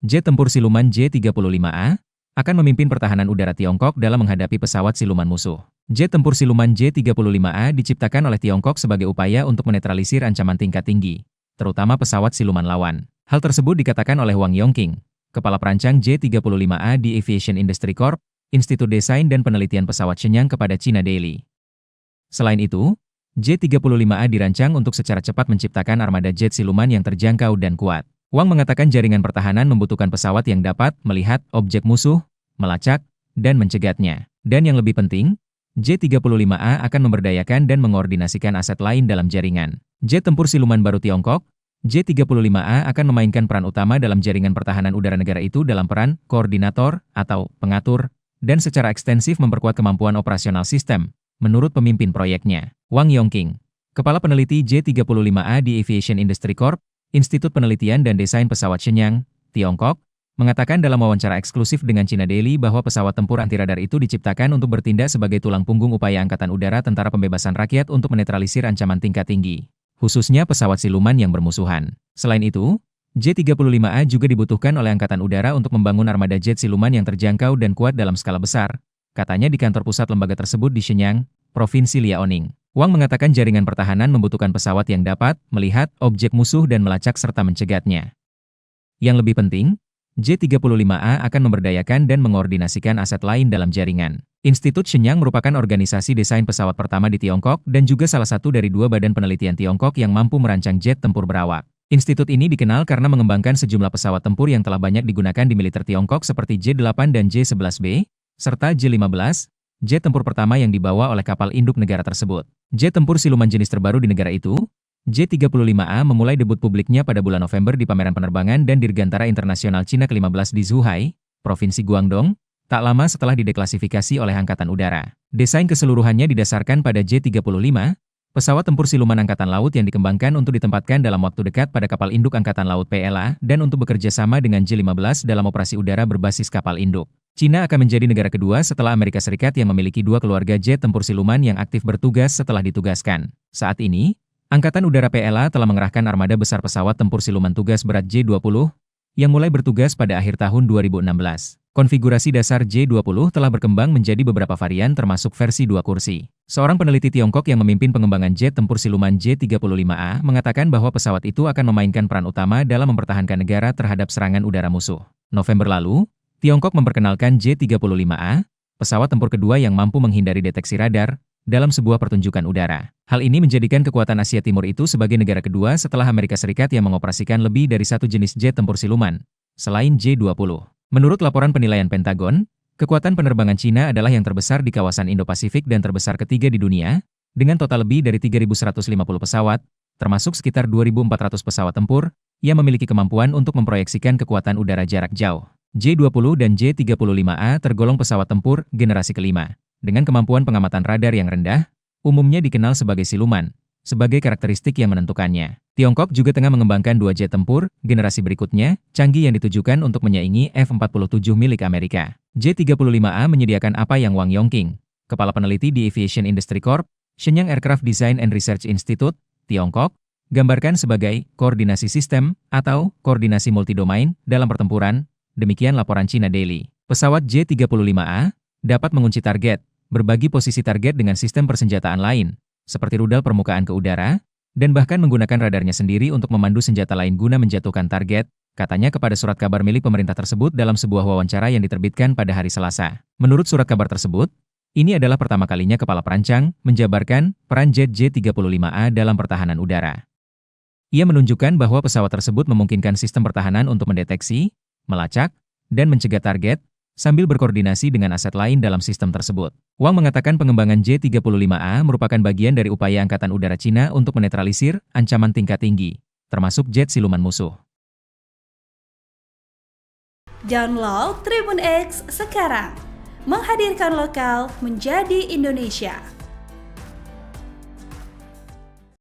Jet tempur siluman J-35A akan memimpin pertahanan udara Tiongkok dalam menghadapi pesawat siluman musuh. Jet tempur siluman J-35A diciptakan oleh Tiongkok sebagai upaya untuk menetralisir ancaman tingkat tinggi, terutama pesawat siluman lawan. Hal tersebut dikatakan oleh Wang Yongqing, kepala perancang J-35A di Aviation Industry Corp, Institut Desain dan Penelitian Pesawat Shenyang kepada China Daily. Selain itu, J-35A dirancang untuk secara cepat menciptakan armada jet siluman yang terjangkau dan kuat. Wang mengatakan jaringan pertahanan membutuhkan pesawat yang dapat melihat objek musuh, melacak, dan mencegatnya. Dan yang lebih penting, J-35A akan memberdayakan dan mengordinasikan aset lain dalam jaringan. Jet tempur siluman baru Tiongkok, J-35A akan memainkan peran utama dalam jaringan pertahanan udara negara itu dalam peran koordinator atau pengatur, dan secara ekstensif memperkuat kemampuan operasional sistem, menurut pemimpin proyeknya, Wang Yongqing, kepala peneliti J-35A di Aviation Industry Corp, Institut Penelitian dan Desain Pesawat Shenyang, Tiongkok, mengatakan dalam wawancara eksklusif dengan China Daily bahwa pesawat tempur anti-radar itu diciptakan untuk bertindak sebagai tulang punggung upaya Angkatan Udara Tentara Pembebasan Rakyat untuk menetralisir ancaman tingkat tinggi, khususnya pesawat siluman yang bermusuhan. Selain itu, J-35A juga dibutuhkan oleh Angkatan Udara untuk membangun armada jet siluman yang terjangkau dan kuat dalam skala besar, katanya di kantor pusat lembaga tersebut di Shenyang, Provinsi Liaoning. Wang mengatakan jaringan pertahanan membutuhkan pesawat yang dapat melihat objek musuh dan melacak serta mencegatnya. Yang lebih penting, J-35A akan memberdayakan dan mengordinasikan aset lain dalam jaringan. Institut Shenyang merupakan organisasi desain pesawat pertama di Tiongkok dan juga salah satu dari 2 badan penelitian Tiongkok yang mampu merancang jet tempur berawak. Institut ini dikenal karena mengembangkan sejumlah pesawat tempur yang telah banyak digunakan di militer Tiongkok seperti J-8 dan J-11B, serta J-15, jet tempur pertama yang dibawa oleh kapal induk negara tersebut. Jet tempur siluman jenis terbaru di negara itu, J-35A memulai debut publiknya pada bulan November di pameran penerbangan dan Dirgantara Internasional Cina ke-15 di Zhuhai, Provinsi Guangdong, tak lama setelah dideklasifikasi oleh Angkatan Udara. Desain keseluruhannya didasarkan pada J-35, pesawat tempur siluman Angkatan Laut yang dikembangkan untuk ditempatkan dalam waktu dekat pada kapal induk Angkatan Laut PLA dan untuk bekerja sama dengan J-15 dalam operasi udara berbasis kapal induk. China akan menjadi negara kedua setelah Amerika Serikat yang memiliki 2 keluarga jet tempur siluman yang aktif bertugas setelah ditugaskan. Saat ini, Angkatan Udara PLA telah mengerahkan armada besar pesawat tempur siluman tugas berat J-20 yang mulai bertugas pada akhir tahun 2016. Konfigurasi dasar J-20 telah berkembang menjadi beberapa varian termasuk versi 2 kursi. Seorang peneliti Tiongkok yang memimpin pengembangan jet tempur siluman J-35A mengatakan bahwa pesawat itu akan memainkan peran utama dalam mempertahankan negara terhadap serangan udara musuh. November lalu, Tiongkok memperkenalkan J-35A, pesawat tempur kedua yang mampu menghindari deteksi radar, dalam sebuah pertunjukan udara. Hal ini menjadikan kekuatan Asia Timur itu sebagai negara kedua setelah Amerika Serikat yang mengoperasikan lebih dari 1 jenis jet tempur siluman, selain J-20. Menurut laporan penilaian Pentagon, kekuatan penerbangan Cina adalah yang terbesar di kawasan Indo-Pasifik dan terbesar ketiga di dunia, dengan total lebih dari 3.150 pesawat, termasuk sekitar 2.400 pesawat tempur, yang memiliki kemampuan untuk memproyeksikan kekuatan udara jarak jauh. J-20 dan J-35A tergolong pesawat tempur generasi kelima, dengan kemampuan pengamatan radar yang rendah, umumnya dikenal sebagai siluman, sebagai karakteristik yang menentukannya. Tiongkok juga tengah mengembangkan 2 jet tempur generasi berikutnya, canggih yang ditujukan untuk menyaingi F-47 milik Amerika. J-35A menyediakan apa yang Wang Yongqing, kepala peneliti di Aviation Industry Corp, Shenyang Aircraft Design and Research Institute, Tiongkok, gambarkan sebagai koordinasi sistem atau koordinasi multidomain dalam pertempuran. Demikian laporan China Daily. Pesawat J-35A dapat mengunci target, berbagi posisi target dengan sistem persenjataan lain, seperti rudal permukaan ke udara, dan bahkan menggunakan radarnya sendiri untuk memandu senjata lain guna menjatuhkan target, katanya kepada surat kabar milik pemerintah tersebut dalam sebuah wawancara yang diterbitkan pada hari Selasa. Menurut surat kabar tersebut, ini adalah pertama kalinya kepala perancang menjabarkan peran jet J-35A dalam pertahanan udara. Ia menunjukkan bahwa pesawat tersebut memungkinkan sistem pertahanan untuk mendeteksi, melacak, dan mencegah target, sambil berkoordinasi dengan aset lain dalam sistem tersebut. Wang mengatakan pengembangan J-35A merupakan bagian dari upaya Angkatan Udara Cina untuk menetralisir ancaman tingkat tinggi, termasuk jet siluman musuh. Download Tribun X sekarang, menghadirkan lokal menjadi Indonesia.